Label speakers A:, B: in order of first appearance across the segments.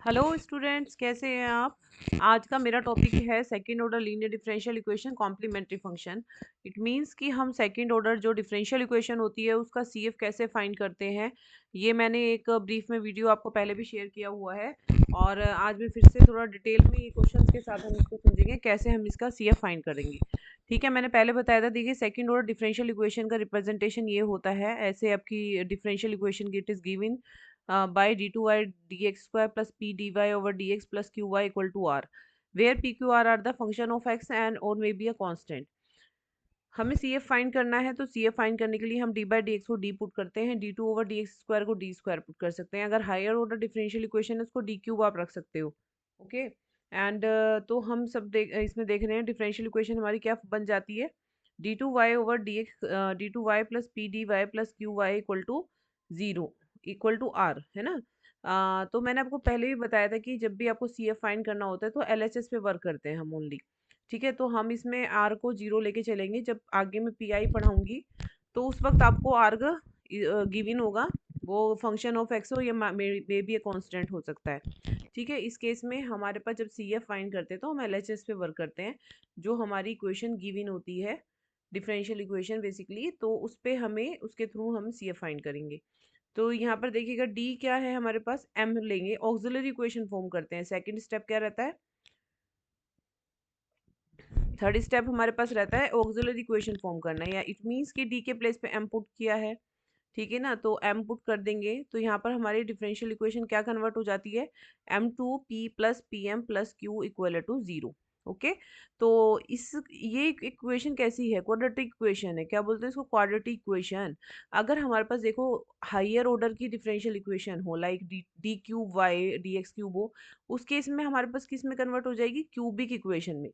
A: Hello students, कैसे हैं आप। आज का मेरा टॉपिक है second order linear differential equation complementary function. It means कि हम सेकंड ऑर्डर जो डिफरेंशियल इक्वेशन होती है उसका सीएफ कैसे फाइंड करते हैं। ये मैंने एक ब्रीफ में वीडियो आपको पहले भी शेयर किया हुआ है और आज मैं फिर से थोड़ा डिटेल में ये क्वेश्चन के साथ हम इसको समझेंगे कैसे हम इसका सीएफ फाइंड करेंगे। ठीक है, मैंने पहले बताया था। देखिए, सेकंड ऑर्डर डिफरेंशियल इक्वेशन का रिप्रेजेंटेशन ये होता है। ऐसे आपकी differential equation it is given by d2y dx square plus p dy over dx plus qy equal to r, where p q r are the function of x and or may be a constant। हमें C F find करना है, तो C F find करने के लिए हम D by D X को D put करते हैं, D two over D X square को डी स्क्वायर पुट कर सकते हैं। अगर हायर ऑर्डर डिफरेंशियल इक्वेशन है उसको डी क्यूब आप रख सकते हो। ओके एंड तो हम सब इसमें देख रहे हैं डिफरेंशियल इक्वेशन हमारी क्या बन जाती है। D two Y over D X D two Y plus P D Y plus Q Y equal to zero equal to R, है ना। तो मैंने आपको पहले भी बताया था कि जब भी आपको सी एफ फाइंड करना होता है तो एल एच एस पे वर्क करते हैं हम ओनली। ठीक है, तो हम इसमें आर को जीरो लेके चलेंगे। जब आगे में पी आई पढ़ाऊंगी तो उस वक्त आपको आर्ग गिवन होगा, वो फंक्शन ऑफ एक्स हो या मे बी ए कांस्टेंट हो सकता है। ठीक है, इस केस में हमारे पास जब सी एफ फाइंड करते हैं तो हम एल एच एस पे वर्क करते हैं। जो हमारी इक्वेशन गिवन होती है डिफरेंशियल इक्वेशन बेसिकली, तो उस पे हमें उसके थ्रू हम सी एफ फाइंड करेंगे। तो यहाँ पर देखिएगा डी क्या है हमारे पास, एम लेंगे, ऑक्सिलरी इक्वेशन फॉर्म करते हैं। सेकंड स्टेप क्या रहता है, थर्ड स्टेप हमारे पास रहता है ऑक्सिलरी इक्वेशन फॉर्म करना, या इट मींस कि डी के प्लेस पे एम पुट किया है। ठीक है ना, तो एम पुट कर देंगे तो यहाँ पर हमारी डिफरेंशियल इक्वेशन क्या कन्वर्ट हो जाती है, M two P plus P M plus Q equal to zero. Okay, तो इस ये इक्वेशन कैसी है, क्वाड्रेटिक इक्वेशन है। क्या बोलते हैं इसको, क्वाड्रेटिक इक्वेशन। अगर हमारे पास देखो हायर ऑर्डर की डिफरेंशियल इक्वेशन हो, like D D cube Y D X cube हो, उस केस में हमारे पास किस में कन्वर्ट हो जाएगी, क्यूबिक इक्वेशन में।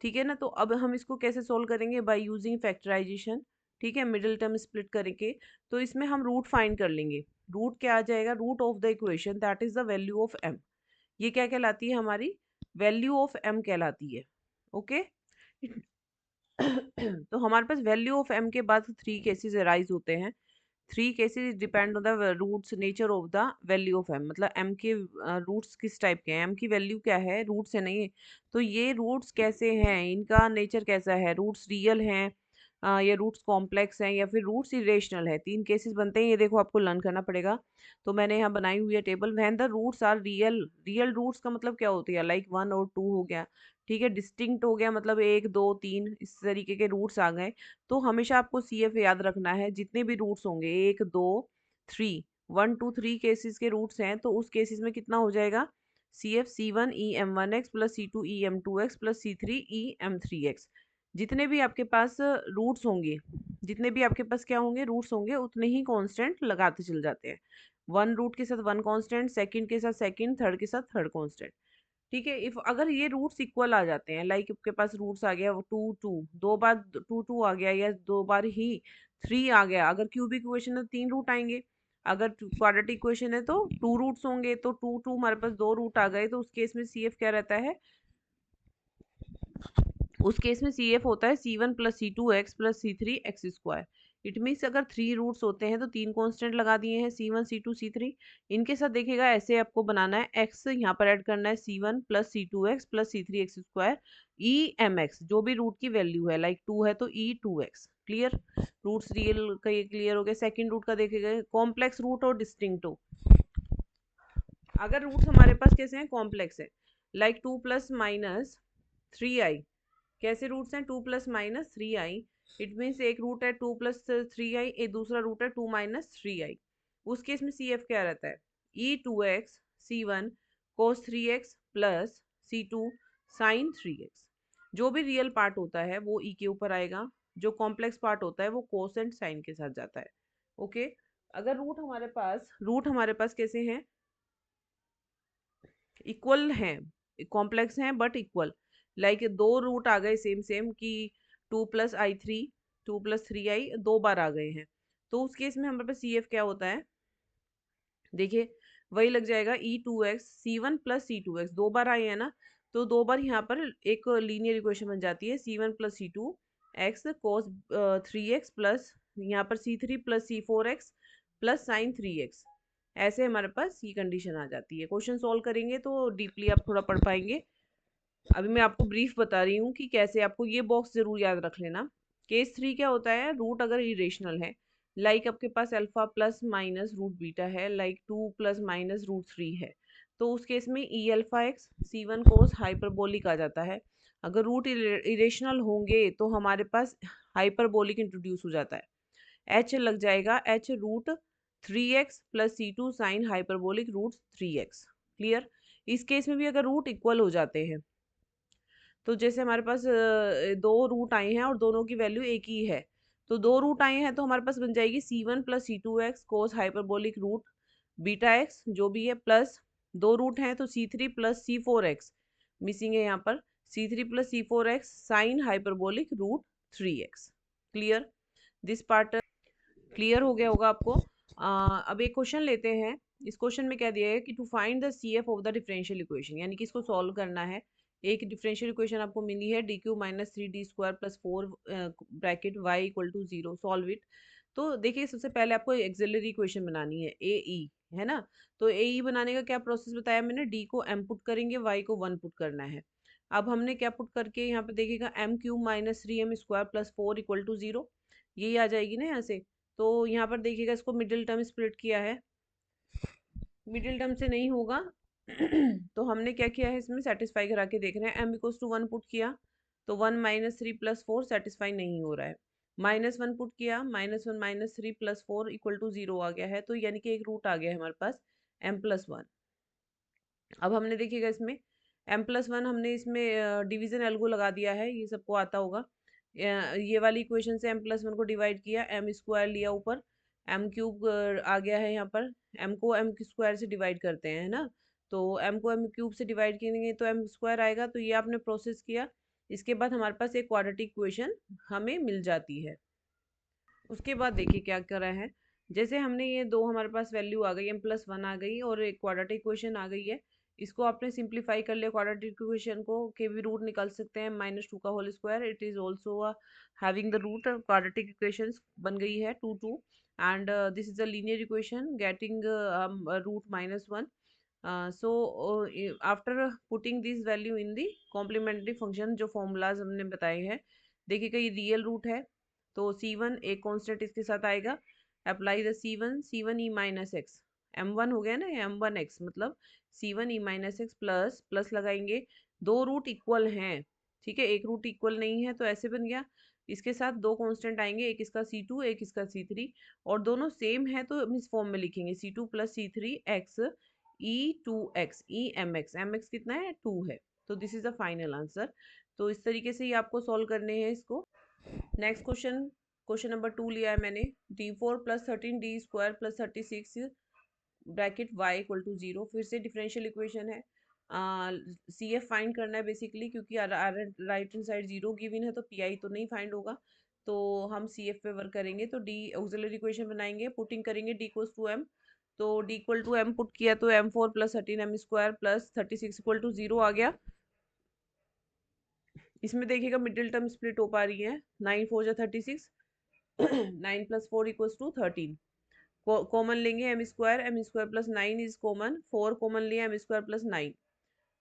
A: ठीक है ना, तो अब हम इसको कैसे सोल्व करेंगे, बाय यूजिंग फैक्टराइजेशन। ठीक है, मिडिल टर्म स्प्लिट करके। तो इसमें हम रूट फाइंड कर लेंगे। रूट क्या आ जाएगा, root of the equation that is the value of M. ये क्या कहलाती है हमारी, वैल्यू ऑफ एम कहलाती है। ओके तो हमारे पास वैल्यू ऑफ एम के बाद थ्री केसेस अराइज होते हैं। Three cases depend on the roots nature of the value of M, मतलब एम के रूट्स किस टाइप के हैं, एम की वैल्यू क्या है, रूट्स है नहीं। तो ये रूट्स कैसे हैं, इनका नेचर कैसा है, रूट्स रियल हैं या रूट्स कॉम्प्लेक्स हैं या फिर रूट्स इरेशनल है। तीन केसेस बनते हैं, ये देखो आपको लर्न करना पड़ेगा। तो मैंने यहाँ बनाई हुई है table, when the roots are real. Real roots का मतलब क्या होती है, लाइक वन और टू हो गया। ठीक है, डिस्टिंक्ट हो गया मतलब एक दो तीन, इस तरीके के रूट्स आ गए। तो हमेशा आपको सी एफ याद रखना है, जितने भी रूट्स होंगे एक दो three, one two three cases के रूट्स हैं, तो उस केसेस में कितना हो जाएगा, C F C one E M one X plus C two E M two X plus C three E M three X. जितने भी आपके पास रूट्स होंगे, जितने भी आपके पास क्या होंगे, रूट्स होंगे, उतने ही कांस्टेंट लगाते चल जाते हैं। वन रूट के साथ वन कांस्टेंट, सेकंड के साथ सेकंड, थर्ड के साथ थर्ड कांस्टेंट। ठीक है, इफ अगर ये रूट्स इक्वल आ जाते हैं, लाइक आपके पास रूट्स आ गया टू टू, दो बार टू टू आ गया या दो बार ही थ्री आ गया। अगर क्यूबिक इक्वेशन है तो तीन रूट आएंगे, अगर क्वाड्रेटिक इक्वेशन है तो टू रूट्स होंगे। तो टू टू हमारे पास दो रूट आ गए, तो उस केस में सी एफ क्या रहता है, उस केस में सी एफ होता है C one plus C two X plus C three X square. It means अगर थ्री रूट्स होते हैं तो तीन कांस्टेंट लगा दिए हैं, C one C two C three. इनके साथ देखिएगा ऐसे आपको बनाना है, एक्स यहाँ पर ऐड करना है C one plus C two X plus C three X square E M X, जो भी रूट की वैल्यू है, लाइक टू है तो E two X. Clear, roots real का ये क्लियर हो गया। सेकेंड रूट का देखिएगा, कॉम्प्लेक्स रूट और डिस्टिंक्ट हो। अगर रूट्स हमारे पास कैसे हैं, कॉम्प्लेक्स है, like two plus minus three I. कैसे रूट्स हैं, two plus minus three I. It means एक रूट है टू प्लस थ्री आई, एक दूसरा रूट है टू माइनस थ्री आई। उस केस में सी एफ क्या रहता है, E two X C one cos three X plus C two sine three X. जो भी रियल पार्ट होता है वो ई के ऊपर आएगा, जो कॉम्प्लेक्स पार्ट होता है वो कोस एंड साइन के साथ जाता है। ओके, अगर रूट हमारे पास कैसे हैं, इक्वल हैं, कॉम्प्लेक्स हैं बट इक्वल। लाइक दो रूट आ गए सेम सेम कि two plus I three, to plus three आई दो बार आ गए हैं, तो उस केस में हमारे पास सी एफ क्या होता है, देखिए वही लग जाएगा E two X C one plus C two X, दो बार आए हैं ना, तो दो बार यहाँ पर एक लीनियर इक्वेशन बन जाती है, C one plus C two X cos three X plus यहाँ पर C three plus C four X plus sine three X. ऐसे हमारे पास ये कंडीशन आ जाती है। क्वेश्चन सॉल्व करेंगे तो डीपली आप थोड़ा पढ़ पाएंगे। अभी मैं आपको ब्रीफ बता रही हूँ कि कैसे, आपको ये बॉक्स जरूर याद रख लेना। केस 3 क्या होता है, रूट अगर इरेशनल है, लाइक आपके पास alpha plus minus root beta है, लाइक 2 प्लस माइनस रूट 3 है, तो उस केस में E alpha X C1 cos hyperbolic आ जाता है। अगर रूट इरेशनल होंगे तो हमारे पास हाइपरबोलिक इंट्रोड्यूस हो जाता है, एच लग जाएगा, H root 3x plus C2 sine hyperbolic root 3x। Clear. इस केस में भी अगर रूट इक्वल हो जाते हैं, तो जैसे हमारे पास दो रूट आए हैं और दोनों की वैल्यू एक ही है, तो दो रूट आए हैं तो हमारे पास बन जाएगी C1 plus C2x cos hyperbolic root beta x जो भी है, प्लस दो रूट हैं तो C3 प्लस C4x मिसिंग है यहाँ पर, C3 plus C4x sine hyperbolic root 3x। Clear. This part clear हो गया होगा आपको। अब एक क्वेश्चन लेते हैं। इस क्वेश्चन में क्या दिया है कि to find the CF of the differential equation, यानी कि इसको सॉल्व करना है। एक डिफरेंशियल इक्वेशन आपको मिली है D cube minus three D square plus four bracket Y equal to zero, solve it. तो देखिए सबसे पहले आपको एक्सिलरी इक्वेशन बनानी है ए ई, है ना। तो ए ई बनाने का क्या प्रोसेस बताया मैंने, डी को m पुट करेंगे, y को 1 पुट करना है। अब हमने क्या पुट करके यहाँ पे देखिएगा m cube minus three M square plus four equal to zero, यही आ जाएगी ना यहाँ से। तो यहाँ पर देखिएगा इसको मिडिल टर्म स्प्लिट किया है, मिडिल टर्म से नहीं होगा तो हमने क्या किया है, इसमें सेटिस्फाई करा के देख रहे हैं। M equals to one put किया तो one minus three plus four satisfy नहीं हो रहा है, माइनस वन पुट किया, minus one minus three plus four equal to zero आ गया है, तो यानी कि एक रूट आ गया है हमारे पास एम प्लस वन। अब हमने देखिएगा इसमें एम प्लस वन हमने इसमें डिवीजन एल्गो लगा दिया है, ये सबको आता होगा। ये वाली इक्वेशन से एम प्लस वन को डिवाइड किया, एम स्क्वायर लिया ऊपर, एम क्यूब आ गया है यहाँ पर, एम को एम स्क्वायर से डिवाइड करते हैं, है ना। तो एम को एम क्यूब से डिवाइड करेंगे तो एम स्क्वायर आएगा, तो ये आपने प्रोसेस किया। इसके बाद हमारे पास एक क्वाड्रेटिक इक्वेशन हमें मिल जाती है। उसके बाद देखिए क्या करा है, जैसे हमने ये दो हमारे पास वैल्यू आ गई, एम प्लस वन आ गई और एक क्वाड्रेटिक इक्वेशन आ गई है, इसको आपने सिंप्लीफाई कर लिया क्वाड्रेटिक इक्वेशन को, के भी रूट निकाल सकते हैं, माइनस टू का whole square, it is also having the root, quadratic equation बन गई है two two, and this is a linear equation getting root minus one. So after putting this value in the complementary function, जो formulas हमने बताए हैं, देखिएगा ये real root है, तो C1 एक कांस्टेंट इसके साथ आएगा, apply the C1 E minus x, M1 हो गया ना, M1 x मतलब C1 E minus x plus plus लगाएंगे, दो रूट इक्वल हैं, ठीक है, एक रूट इक्वल नहीं है तो ऐसे बन गया, इसके साथ दो कांस्टेंट आएंगे, एक इसका C2 एक इसका C3, और दोनों सेम है तो हम इस फॉर्म में लिखेंगे C2 प्लस C3 x E2x E M X कितना है 2 है, तो this is the final answer. तो इस तरीके से ही आपको सॉल्व करने हैं इसको। नेक्स्ट क्वेश्चन, क्वेश्चन नंबर 2 लिया है मैंने, D4 plus thirteen D square plus 36 bracket Y equal to zero, फिर से डिफरेंशियल इक्वेशन है, सी एफ फाइंड करना है बेसिकली, क्योंकि right hand side zero given है तो पी आई तो नहीं फाइंड होगा, तो हम सी एफ पे वर्क करेंगे। तो डी ऑक्सिलरी इक्वेशन बनाएंगे, पुटिंग करेंगे डी इक्वल्स टू एम, तो D equal to M put किया तो M four plus thirteen M square plus 36 equal to zero आ गया। इसमें देखिएगा मिडिल टर्म स्प्लिट हो पा रही है, नाइन फोर जा 36, nine plus four equals to 13, common लेंगे M square plus nine is common, four common लिया एम स्क्वायर प्लस नाइन,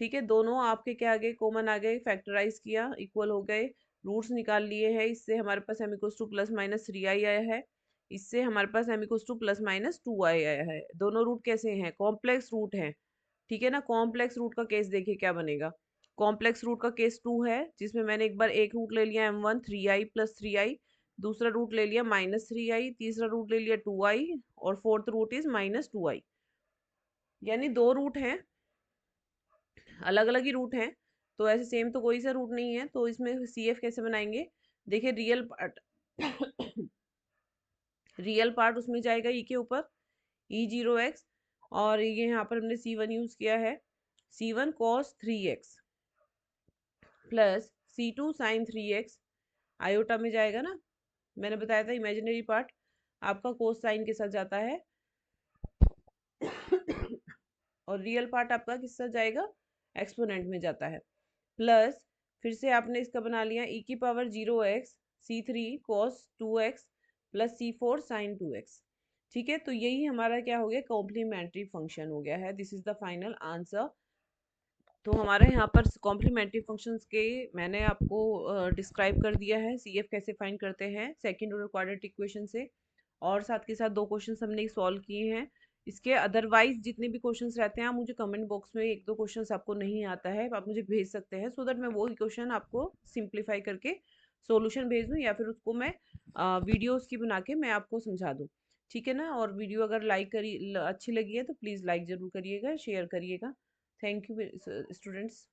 A: ठीक है, दोनों आपके क्या आ गए, कॉमन आ गए, फैक्टराइज किया, इक्वल हो गए, रूट्स निकाल लिए हैं, इससे हमारे पास M equals to plus minus three I आया है, इससे हमारे पास M equals to plus minus two I आया है। दोनों रूट कैसे हैं, कॉम्प्लेक्स रूट हैं, ठीक है ना। कॉम्प्लेक्स रूट का केस देखिए क्या बनेगा, कॉम्प्लेक्स रूट का केस टू है, जिसमें मैंने एक बार एक रूट ले लिया M1 थ्री आई प्लस थ्री आई, दूसरा रूट ले लिया माइनस थ्री आई, तीसरा रूट ले लिया टू आई, और fourth root is minus two I, यानी दो रूट हैं, अलग अलग ही रूट हैं, तो ऐसे सेम तो कोई सा रूट नहीं है, तो इसमें सी एफ कैसे बनाएंगे, देखिए रियल पार्ट रियल पार्ट उसमें जाएगा ई के ऊपर, E0x, और ये यहाँ पर हमने C1 यूज किया है, C1 cos 3x plus C2 sign 3x, iota में जाएगा ना, मैंने बताया था इमेजिनरी पार्ट आपका कोस साइन के साथ जाता है और रियल पार्ट आपका किस साथ जाएगा, एक्सपोनेंट में जाता है, प्लस फिर से आपने इसका बना लिया ई की power 0x C3 cos 2x plus C4 sign 2x, ठीक है, तो यही हमारा क्या हो गया, कॉम्प्लीमेंट्री फंक्शन हो गया है। This is the final answer. तो हमारे यहाँ पर कॉम्प्लीमेंट्री फंक्शंस के मैंने आपको डिस्क्राइब कर दिया है, सीएफ कैसे फाइंड करते हैं सेकंड ऑर्डर क्वाड्रेटिक इक्वेशन से, और साथ के साथ दो क्वेश्चंस हमने सॉल्व किए हैं। इसके अदरवाइज जितने भी क्वेश्चंस रहते हैं, आप मुझे कमेंट बॉक्स में एक दो क्वेश्चंस आपको नहीं आता है आप मुझे भेज सकते हैं, सो दैट मैं वो क्वेश्चन आपको सिंप्लीफाई करके सॉल्यूशन भेज दूँ, या फिर उसको मैं वीडियोस की बना के मैं आपको समझा दूँ। ठीक है ना। और वीडियो अगर अच्छी लगी है तो प्लीज़ लाइक ज़रूर करिएगा, शेयर करिएगा। Thank you students.